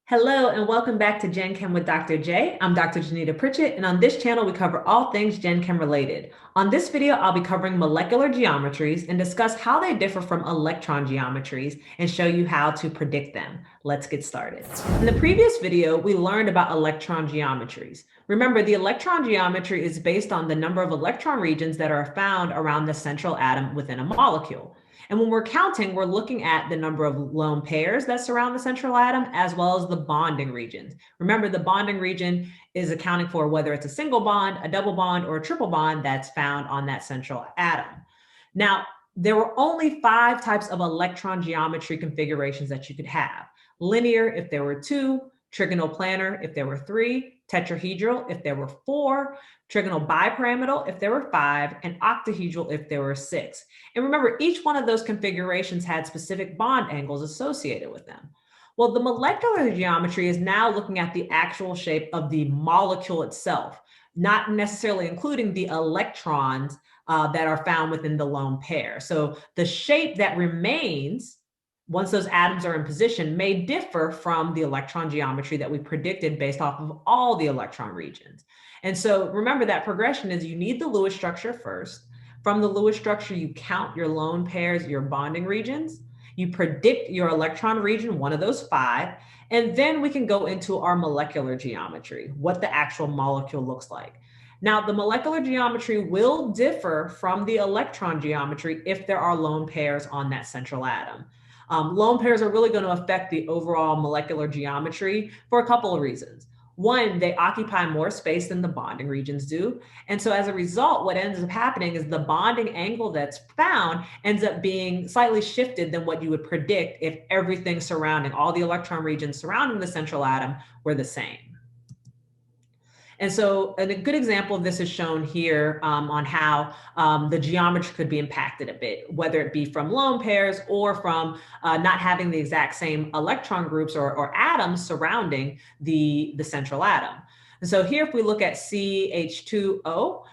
Hello and welcome back to Gen Chem with Dr. J. I'm Dr. Janita Pritchett, and on this channel we cover all things Gen Chem related. On this video, I'll be covering molecular geometries and discuss how they differ from electron geometries and show you how to predict them. Let's get started. In the previous video, we learned about electron geometries. Remember, the electron geometry is based on the number of electron regions that are found around the central atom within a molecule. And when we're counting, we're looking at the number of lone pairs that surround the central atom, as well as the bonding regions. Remember, the bonding region is accounting for whether it's a single bond, a double bond, or a triple bond that's found on that central atom. Now, there were only 5 types of electron geometry configurations that you could have. Linear if there were 2, trigonal planar if there were 3, tetrahedral if there were 4, trigonal bipyramidal if there were 5, and octahedral if there were 6. And remember, each one of those configurations had specific bond angles associated with them. Well, the molecular geometry is now looking at the actual shape of the molecule itself, not necessarily including the electrons that are found within the lone pair. So the shape that remains once those atoms are in position may differ from the electron geometry that we predicted based off of all the electron regions. And so remember that progression is you need the Lewis structure first. From the Lewis structure, you count your lone pairs, your bonding regions. You predict your electron region, one of those 5. And then we can go into our molecular geometry, what the actual molecule looks like. Now, the molecular geometry will differ from the electron geometry if there are lone pairs on that central atom. Lone pairs are really going to affect the overall molecular geometry for a couple of reasons. One, they occupy more space than the bonding regions do. And so as a result, what ends up happening is the bonding angle that's found ends up being slightly shifted than what you would predict if everything surrounding, all the electron regions surrounding the central atom were the same. And so a good example of this is shown here on how the geometry could be impacted a bit, whether it be from lone pairs or from not having the exact same electron groups or atoms surrounding the central atom. And so here, if we look at CH2O,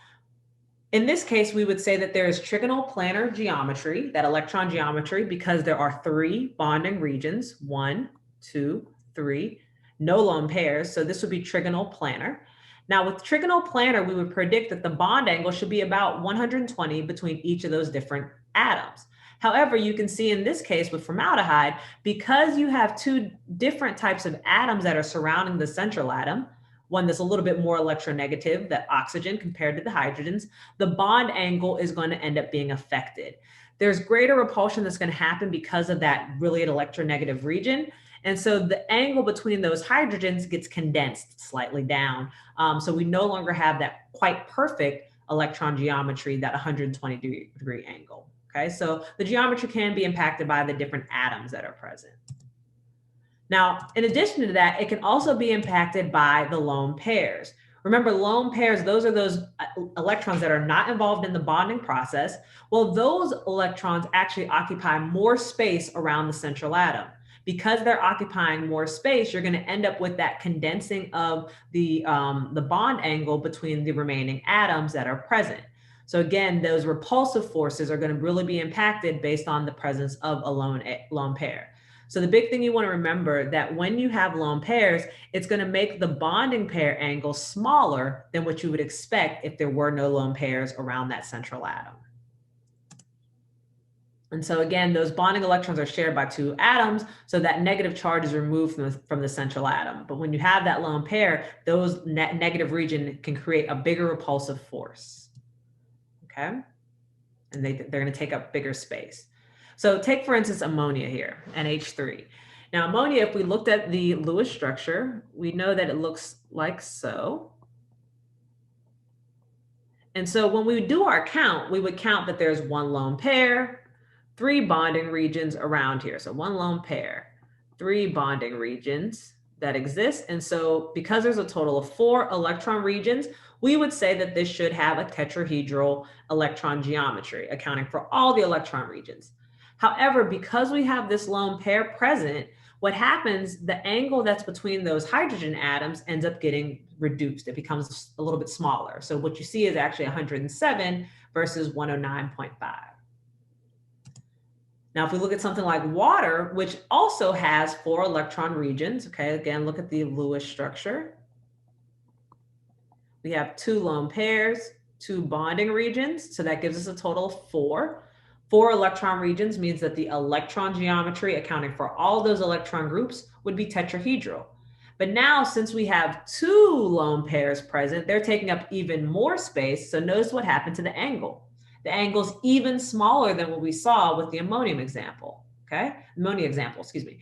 in this case, we would say that there is trigonal planar geometry, that electron geometry, because there are 3 bonding regions, 1, 2, 3, no lone pairs. So this would be trigonal planar. Now, with trigonal planar, we would predict that the bond angle should be about 120 between each of those different atoms. However, you can see in this case with formaldehyde, because you have 2 different types of atoms that are surrounding the central atom, one that's a little bit more electronegative, the oxygen compared to the hydrogens, the bond angle is going to end up being affected. There's greater repulsion that's going to happen because of that really electronegative region. And so the angle between those hydrogens gets condensed slightly down. So we no longer have that quite perfect electron geometry, that 120-degree angle. Okay, so the geometry can be impacted by the different atoms that are present. Now, in addition to that, it can also be impacted by the lone pairs. Remember, lone pairs, those are those electrons that are not involved in the bonding process. Well, those electrons actually occupy more space around the central atom. Because they're occupying more space, you're going to end up with that condensing of the bond angle between the remaining atoms that are present. So again, those repulsive forces are going to really be impacted based on the presence of a lone pair. So the big thing you want to remember that when you have lone pairs, it's going to make the bonding pair angle smaller than what you would expect if there were no lone pairs around that central atom. And so again, those bonding electrons are shared by 2 atoms, so that negative charge is removed from the central atom. But when you have that lone pair, those negative region can create a bigger repulsive force, okay? And they're going to take up bigger space. So take, for instance, ammonia here, NH3. Now ammonia, if we looked at the Lewis structure, we know that it looks like so. And so when we do our count, we would count that there's 1 lone pair, 3 bonding regions around here. So 1 lone pair, 3 bonding regions that exist. And so because there's a total of 4 electron regions, we would say that this should have a tetrahedral electron geometry, accounting for all the electron regions. However, because we have this lone pair present, what happens, the angle that's between those hydrogen atoms ends up getting reduced. It becomes a little bit smaller. So what you see is actually 107 versus 109.5. Now, if we look at something like water, which also has 4 electron regions, okay, again, look at the Lewis structure. We have 2 lone pairs, 2 bonding regions, so that gives us a total of 4. 4 electron regions means that the electron geometry accounting for all those electron groups would be tetrahedral. But now, since we have 2 lone pairs present, they're taking up even more space, so notice what happened to the angle. The angle's even smaller than what we saw with the ammonium example, okay? Ammonia example, excuse me.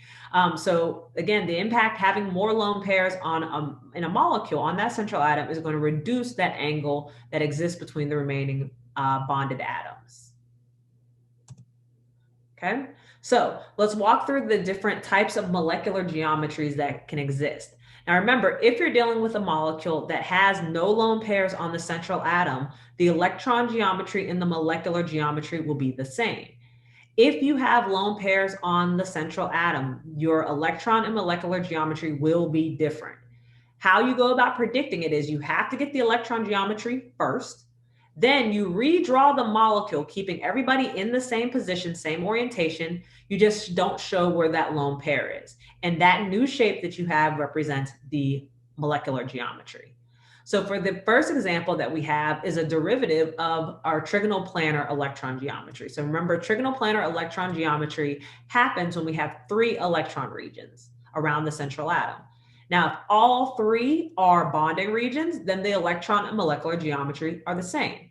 So again, the impact having more lone pairs on in a molecule on that central atom is going to reduce that angle that exists between the remaining bonded atoms. Okay, so let's walk through the different types of molecular geometries that can exist. Now remember, if you're dealing with a molecule that has no lone pairs on the central atom, the electron geometry and the molecular geometry will be the same. If you have lone pairs on the central atom, your electron and molecular geometry will be different. How you go about predicting it is you have to get the electron geometry first, then you redraw the molecule, keeping everybody in the same position, same orientation. You just don't show where that lone pair is. And that new shape that you have represents the molecular geometry. So for the first example that we have is a derivative of our trigonal planar electron geometry. So remember, trigonal planar electron geometry happens when we have 3 electron regions around the central atom. Now, if all 3 are bonding regions, then the electron and molecular geometry are the same.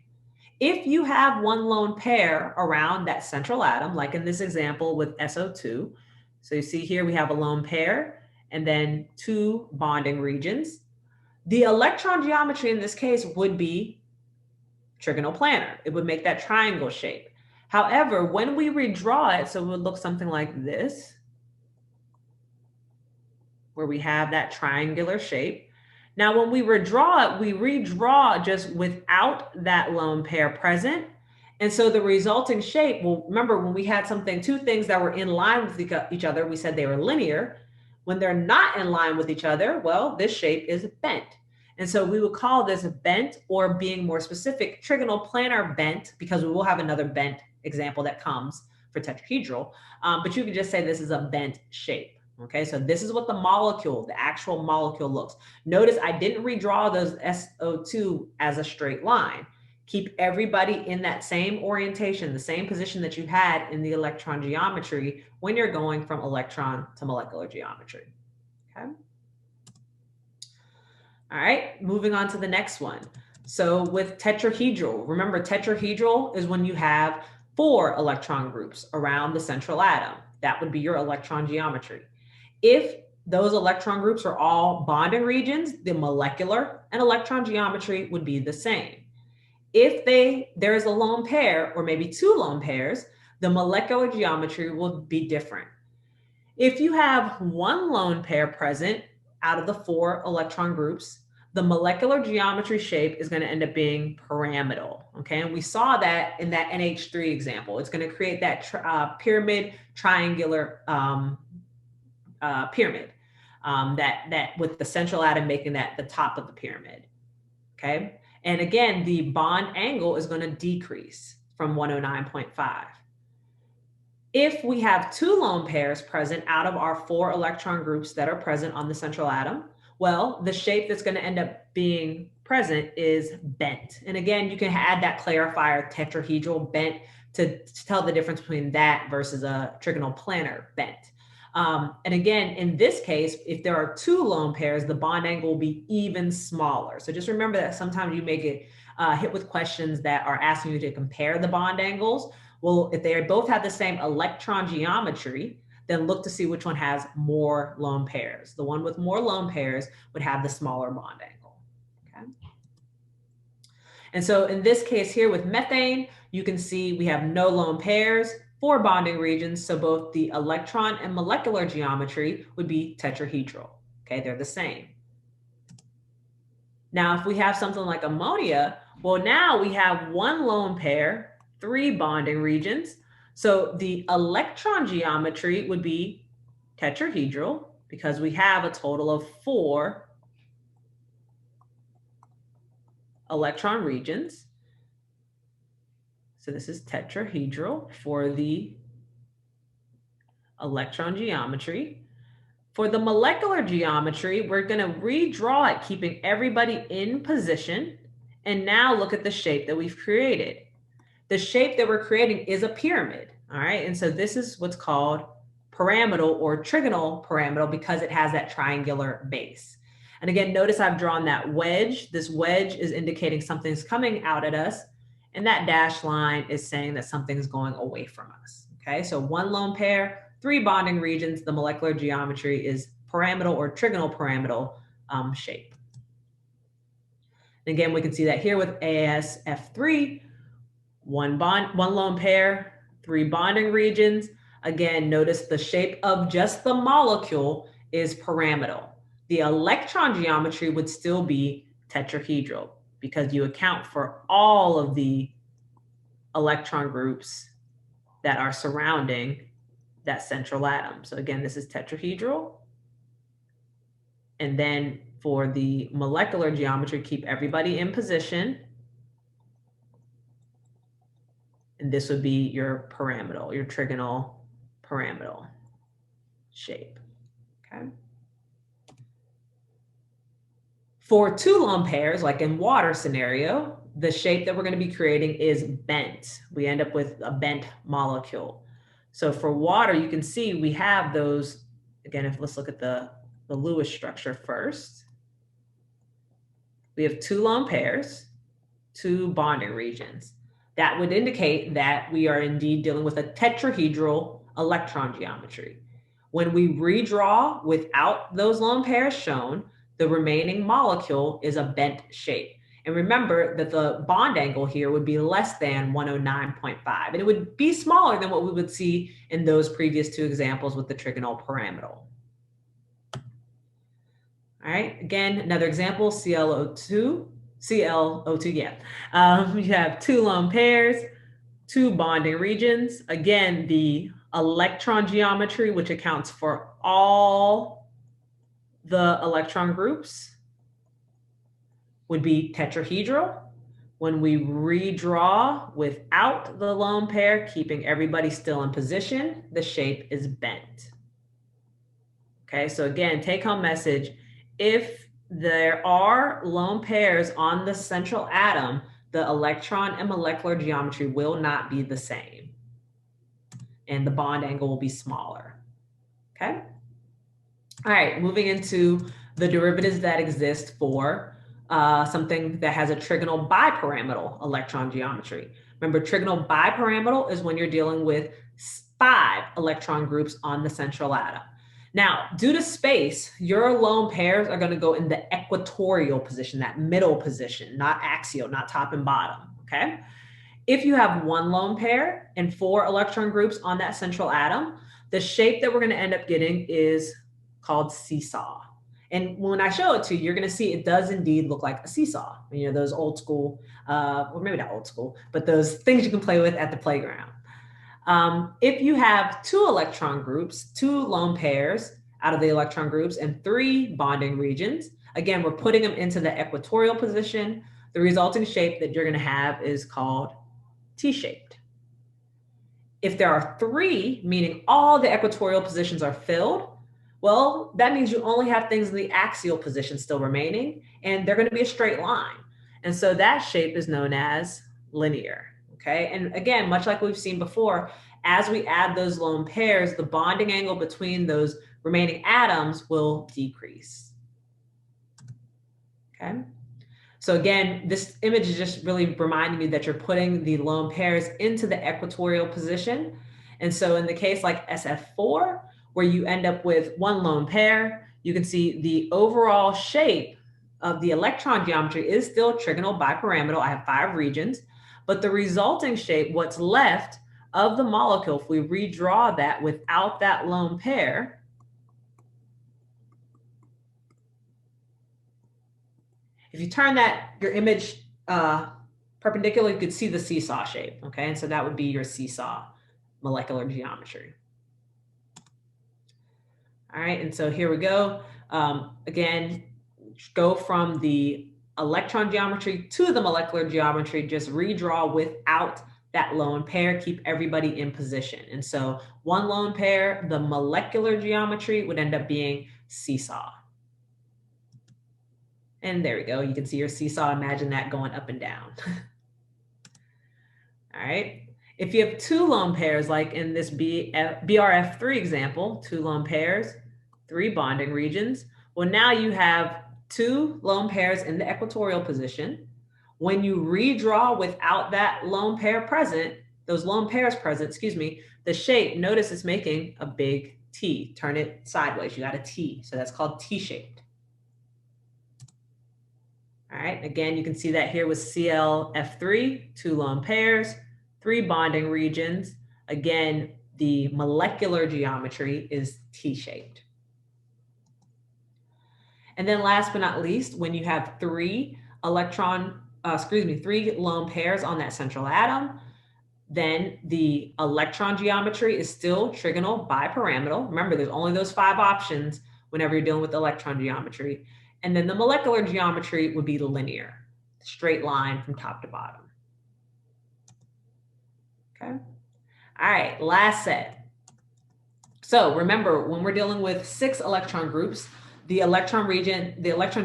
If you have 1 lone pair around that central atom, like in this example with SO2, so you see here we have a lone pair and then 2 bonding regions, the electron geometry in this case would be trigonal planar. It would make that triangle shape. However, when we redraw it, so it would look something like this, where we have that triangular shape. Now, when we redraw it, we redraw just without that lone pair present. And so the resulting shape, well, remember when we had 2 things that were in line with each other, we said they were linear. When they're not in line with each other, well, this shape is bent. And so we would call this bent, or being more specific, trigonal planar bent, because we will have another bent example that comes for tetrahedral. But you can just say this is a bent shape. Okay, so this is what the molecule, the actual molecule looks. Notice I didn't redraw those SO2 as a straight line. Keep everybody in that same orientation, the same position that you had in the electron geometry when you're going from electron to molecular geometry. Okay. All right, moving on to the next one. So with tetrahedral, remember tetrahedral is when you have 4 electron groups around the central atom. That would be your electron geometry. If those electron groups are all bonding regions, the molecular and electron geometry would be the same. If there is a lone pair, or maybe 2 lone pairs, the molecular geometry will be different. If you have 1 lone pair present out of the 4 electron groups, the molecular geometry shape is going to end up being pyramidal. Okay, and we saw that in that NH3 example. It's going to create that pyramid triangular pyramid, that with the central atom making that the top of the pyramid. Okay, and again, the bond angle is going to decrease from 109.5. If we have 2 lone pairs present out of our 4 electron groups that are present on the central atom, well, the shape that's going to end up being present is bent. And again, you can add that clarifier tetrahedral bent to tell the difference between that versus a trigonal planar bent. And again, in this case, if there are 2 lone pairs, the bond angle will be even smaller. So just remember that sometimes you may get hit with questions that are asking you to compare the bond angles. Well, if they both have the same electron geometry, then look to see which one has more lone pairs. The one with more lone pairs would have the smaller bond angle. Okay. And so in this case here with methane, you can see we have no lone pairs, 4 bonding regions, so both the electron and molecular geometry would be tetrahedral. Okay, they're the same. Now, if we have something like ammonia, well, now we have 1 lone pair, 3 bonding regions. So the electron geometry would be tetrahedral because we have a total of 4 electron regions. So this is tetrahedral for the electron geometry. For the molecular geometry, we're going to redraw it, keeping everybody in position. And now look at the shape that we've created. The shape that we're creating is a pyramid, all right? And so this is what's called pyramidal or trigonal pyramidal because it has that triangular base. And again, notice I've drawn that wedge. This wedge is indicating something's coming out at us. And that dashed line is saying that something's going away from us, okay? So one lone pair, 3 bonding regions. The molecular geometry is pyramidal or trigonal pyramidal shape. And again, we can see that here with ASF3, one lone pair, 3 bonding regions. Again, notice the shape of just the molecule is pyramidal. The electron geometry would still be tetrahedral because you account for all of the electron groups that are surrounding that central atom. So again, this is tetrahedral. And then for the molecular geometry, keep everybody in position. And this would be your pyramidal, your trigonal pyramidal shape, okay? For 2 lone pairs, like in water scenario, the shape that we're going to be creating is bent. We end up with a bent molecule. So for water, you can see we have those, again, let's look at the Lewis structure first. We have 2 lone pairs, 2 bonding regions. That would indicate that we are indeed dealing with a tetrahedral electron geometry. When we redraw without those lone pairs shown, the remaining molecule is a bent shape. And remember that the bond angle here would be less than 109.5, and it would be smaller than what we would see in those previous 2 examples with the trigonal pyramidal. All right, again, another example, ClO2, yeah. You have 2 lone pairs, 2 bonding regions. Again, the electron geometry, which accounts for all the electron groups, would be tetrahedral. When we redraw without the lone pair, keeping everybody still in position, the shape is bent. Okay, so again, take home message, if there are lone pairs on the central atom, the electron and molecular geometry will not be the same. And the bond angle will be smaller, okay? All right, moving into the derivatives that exist for something that has a trigonal bipyramidal electron geometry. Remember, trigonal bipyramidal is when you're dealing with 5 electron groups on the central atom. Now, due to space, your lone pairs are going to go in the equatorial position, that middle position, not axial, not top and bottom, okay? If you have 1 lone pair and 4 electron groups on that central atom, the shape that we're going to end up getting is called seesaw. And when I show it to you, you're going to see it does indeed look like a seesaw. You know, those old school, or maybe not old school, but those things you can play with at the playground. If you have 2 electron groups, 2 lone pairs out of the electron groups, and 3 bonding regions, again, we're putting them into the equatorial position. The resulting shape that you're going to have is called T-shaped. If there are 3, meaning all the equatorial positions are filled, well, that means you only have things in the axial position still remaining, and they're going to be a straight line. And so that shape is known as linear. Okay, and again, much like we've seen before, as we add those lone pairs, the bonding angle between those remaining atoms will decrease. Okay, so again, this image is just really reminding you that you're putting the lone pairs into the equatorial position. And so in the case like SF4, where you end up with 1 lone pair, you can see the overall shape of the electron geometry is still trigonal bipyramidal. I have 5 regions. But the resulting shape, what's left of the molecule, if we redraw that without that lone pair, if you turn your image perpendicular, you could see the seesaw shape, okay? And so that would be your seesaw molecular geometry. All right, and so here we go. Again, go from the electron geometry to the molecular geometry, just redraw without that lone pair, keep everybody in position. And so one lone pair, the molecular geometry would end up being seesaw. And there we go. You can see your seesaw. Imagine that going up and down. All right. If you have two lone pairs, like in this BRF3 example, two lone pairs, three bonding regions, well, now you have two lone pairs in the equatorial position. When you redraw without that lone pair present, those lone pairs present, excuse me, the shape, notice it's making a big T. Turn it sideways, you got a T. So that's called T-shaped. All right, again, you can see that here with CLF3, two lone pairs, three bonding regions. Again, the molecular geometry is T-shaped. And then last but not least, when you have three lone pairs on that central atom, then the electron geometry is still trigonal bipyramidal. Remember, there's only those 5 options whenever you're dealing with electron geometry. And then the molecular geometry would be linear, straight line from top to bottom. Okay. All right, last set. So remember, when we're dealing with 6 electron groups, the electron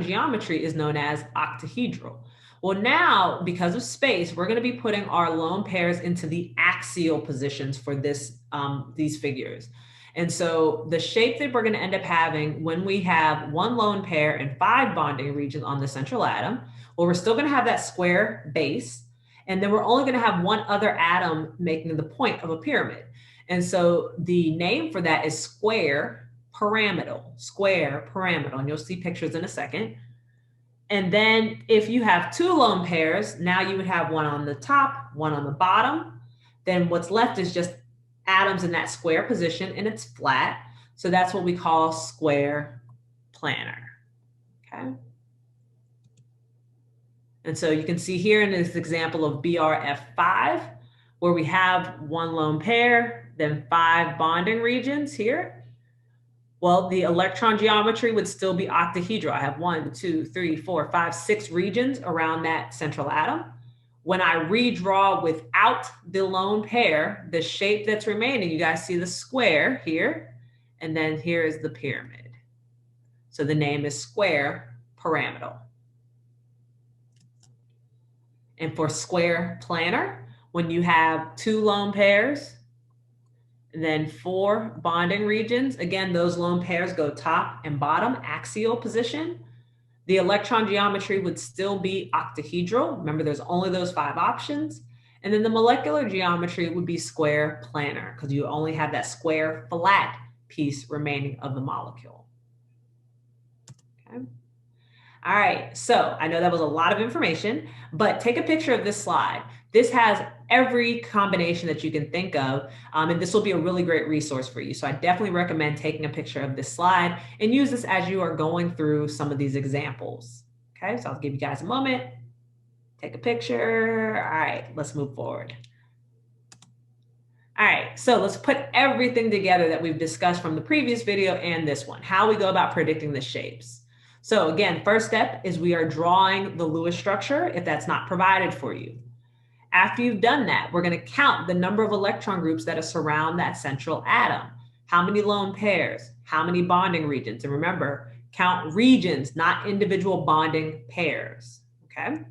geometry is known as octahedral. Well, now, because of space, we're going to be putting our lone pairs into the axial positions for these figures. And so the shape that we're going to end up having when we have one lone pair and 5 bonding regions on the central atom, well, we're still going to have that square base. And then we're only going to have one other atom making the point of a pyramid. And so the name for that is square pyramidal, and you'll see pictures in a second. And then if you have 2 lone pairs, now you would have one on the top, one on the bottom. Then what's left is just atoms in that square position, and it's flat. So that's what we call square planar. Okay. And so you can see here in this example of BRF5, where we have one lone pair, then 5 bonding regions here. Well, the electron geometry would still be octahedral. I have 1, 2, 3, 4, 5, 6 regions around that central atom. When I redraw without the lone pair, the shape that's remaining, you guys see the square here, and then here is the pyramid. So the name is square pyramidal. And for square planar, when you have 2 lone pairs, then 4 bonding regions, again, those lone pairs go top and bottom, axial position. The electron geometry would still be octahedral. Remember, there's only those 5 options. And then the molecular geometry would be square planar, because you only have that square flat piece remaining of the molecule. Okay. All right, so I know that was a lot of information, but take a picture of this slide. This has every combination that you can think of, and this will be a really great resource for you. So I definitely recommend taking a picture of this slide and use this as you are going through some of these examples. Okay, so I'll give you guys a moment. Take a picture. All right, let's move forward. All right, so let's put everything together that we've discussed from the previous video and this one, how we go about predicting the shapes. So again, first step is we are drawing the Lewis structure if that's not provided for you. After you've done that, we're going to count the number of electron groups that surround that central atom. How many lone pairs? How many bonding regions? And remember, count regions, not individual bonding pairs. Okay?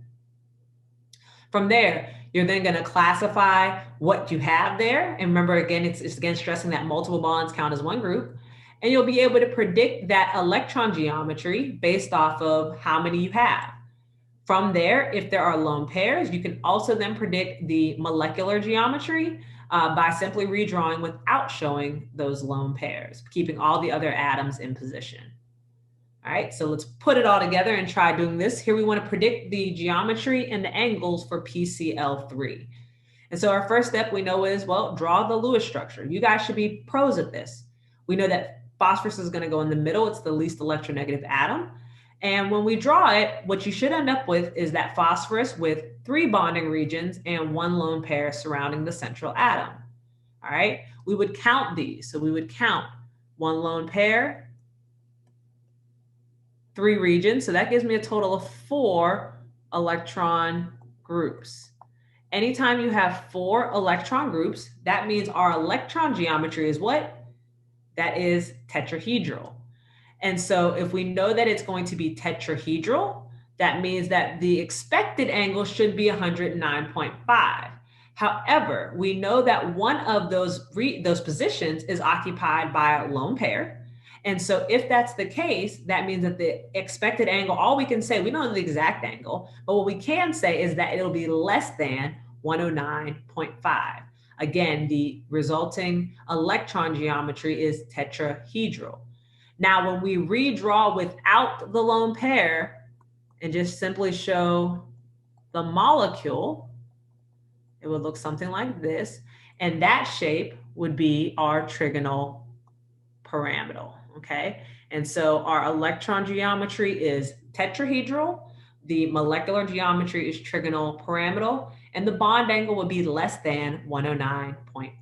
From there, you're then going to classify what you have there. And remember, again, it's again stressing that multiple bonds count as one group. And you'll be able to predict that electron geometry based off of how many you have. From there, if there are lone pairs, you can also then predict the molecular geometry by simply redrawing without showing those lone pairs, keeping all the other atoms in position. All right, so let's put it all together and try doing this. Here we want to predict the geometry and the angles for PCl3. And so our first step we know is, well, draw the Lewis structure. You guys should be pros at this. We know that phosphorus is going to go in the middle. It's the least electronegative atom. And when we draw it, what you should end up with is that phosphorus with 3 bonding regions and 1 lone pair surrounding the central atom. All right, we would count these. So we would count 1 lone pair, 3 regions. So that gives me a total of 4 electron groups. Anytime you have 4 electron groups, that means our electron geometry is what? That is tetrahedral. And so if we know that it's going to be tetrahedral, that means that the expected angle should be 109.5. However, we know that one of those positions is occupied by a lone pair. And so if that's the case, that means that the expected angle, all we can say, we don't know the exact angle, but what we can say is that it'll be less than 109.5. Again, the resulting electron geometry is tetrahedral. Now, when we redraw without the lone pair and just simply show the molecule, it would look something like this. And that shape would be our trigonal pyramidal, okay? And so our electron geometry is tetrahedral, the molecular geometry is trigonal pyramidal, and the bond angle would be less than 109.5.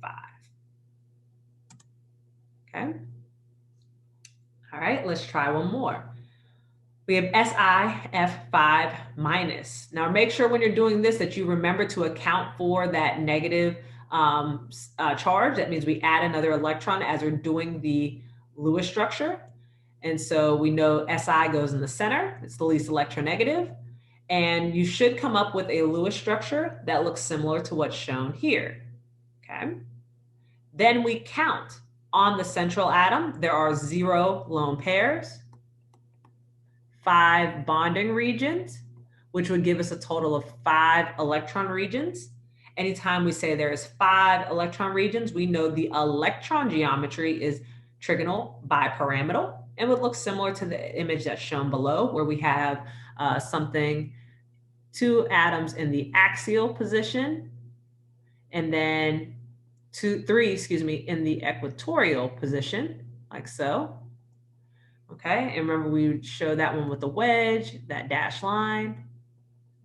Okay? All right, let's try one more. We have SiF5 minus. Now make sure when you're doing this that you remember to account for that negative charge. That means we add another electron as we're doing the Lewis structure. And so we know Si goes in the center. It's the least electronegative. And you should come up with a Lewis structure that looks similar to what's shown here. Okay. Then we count. On the central atom, there are 0 lone pairs, 5 bonding regions, which would give us a total of 5 electron regions. Anytime we say there is 5 electron regions, we know the electron geometry is trigonal bipyramidal and would look similar to the image that's shown below, where we have 2 atoms in the axial position, and then 3 in the equatorial position, like so. Okay, and remember we would show that one with the wedge, that dashed line.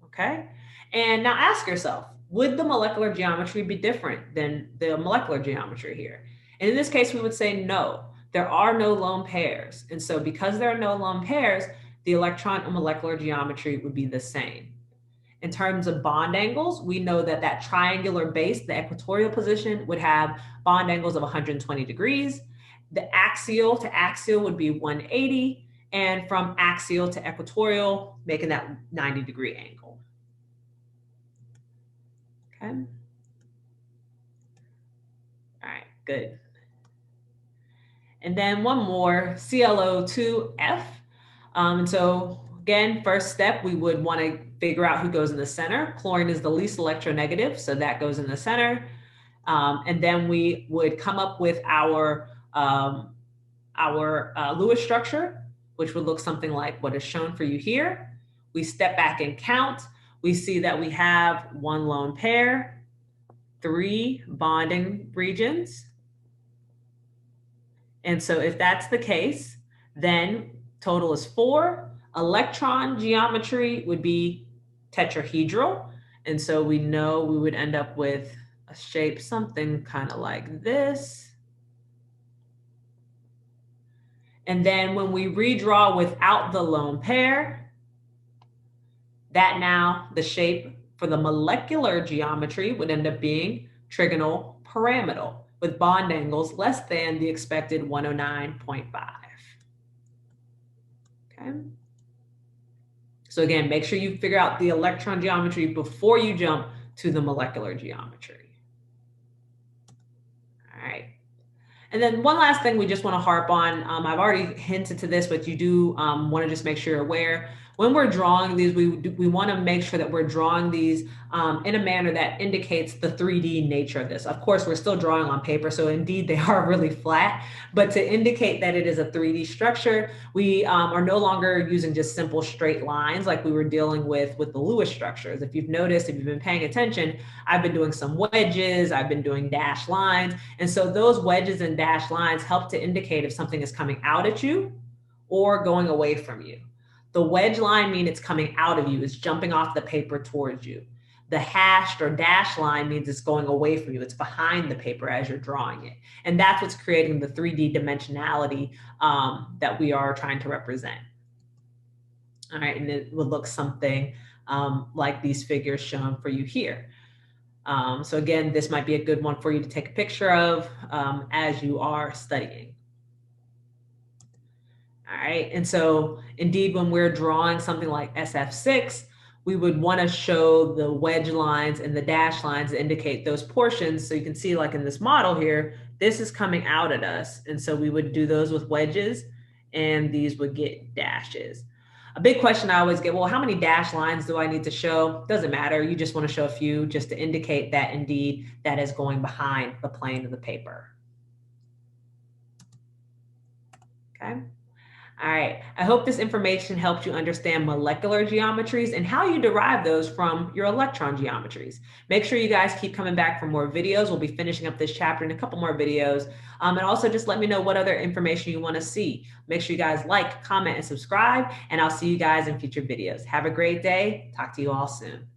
Okay, and now ask yourself, would the molecular geometry be different than the molecular geometry here? And in this case, we would say no, there are no lone pairs. And so because there are no lone pairs, the electron and molecular geometry would be the same. In terms of bond angles, we know that that triangular base, the equatorial position, would have bond angles of 120 degrees. The axial to axial would be 180, and from axial to equatorial, making that 90-degree angle. Okay. All right, good. And then one more, ClO2F. And so again, first step, we would want to figure out who goes in the center. Chlorine is the least electronegative, so that goes in the center. And then we would come up with our Lewis structure, which would look something like what is shown for you here. We step back and count. We see that we have 1 lone pair, 3 bonding regions. And so if that's the case, then total is 4. Electron geometry would be tetrahedral. And so we know we would end up with a shape something kind of like this. And then when we redraw without the lone pair, that now the shape for the molecular geometry would end up being trigonal pyramidal with bond angles less than the expected 109.5. Okay. So again, make sure you figure out the electron geometry before you jump to the molecular geometry. All right. And then one last thing we just want to harp on, I've already hinted to this, but you do want to just make sure you're aware. When we're drawing these, we want to make sure that we're drawing these in a manner that indicates the 3D nature of this. Of course, we're still drawing on paper, so indeed they are really flat, but to indicate that it is a 3D structure, we are no longer using just simple straight lines like we were dealing with the Lewis structures. If you've noticed, if you've been paying attention, I've been doing some wedges, I've been doing dashed lines, and so those wedges and dashed lines help to indicate if something is coming out at you or going away from you. The wedge line means it's coming out of you, it's jumping off the paper towards you. The hashed or dashed line means it's going away from you, it's behind the paper as you're drawing it. And that's what's creating the 3D dimensionality that we are trying to represent. All right, and it would look something like these figures shown for you here. So again, this might be a good one for you to take a picture of as you are studying. All right, and so indeed, when we're drawing something like SF6, we would want to show the wedge lines and the dash lines that indicate those portions. So you can see, like in this model here, this is coming out at us. And so we would do those with wedges, and these would get dashes. A big question I always get, well, how many dash lines do I need to show? Doesn't matter. You just want to show a few just to indicate that indeed that is going behind the plane of the paper. Okay. All right, I hope this information helped you understand molecular geometries and how you derive those from your electron geometries. Make sure you guys keep coming back for more videos. We'll be finishing up this chapter in a couple more videos. And also just let me know what other information you want to see. Make sure you guys like, comment, and subscribe, and I'll see you guys in future videos. Have a great day. Talk to you all soon.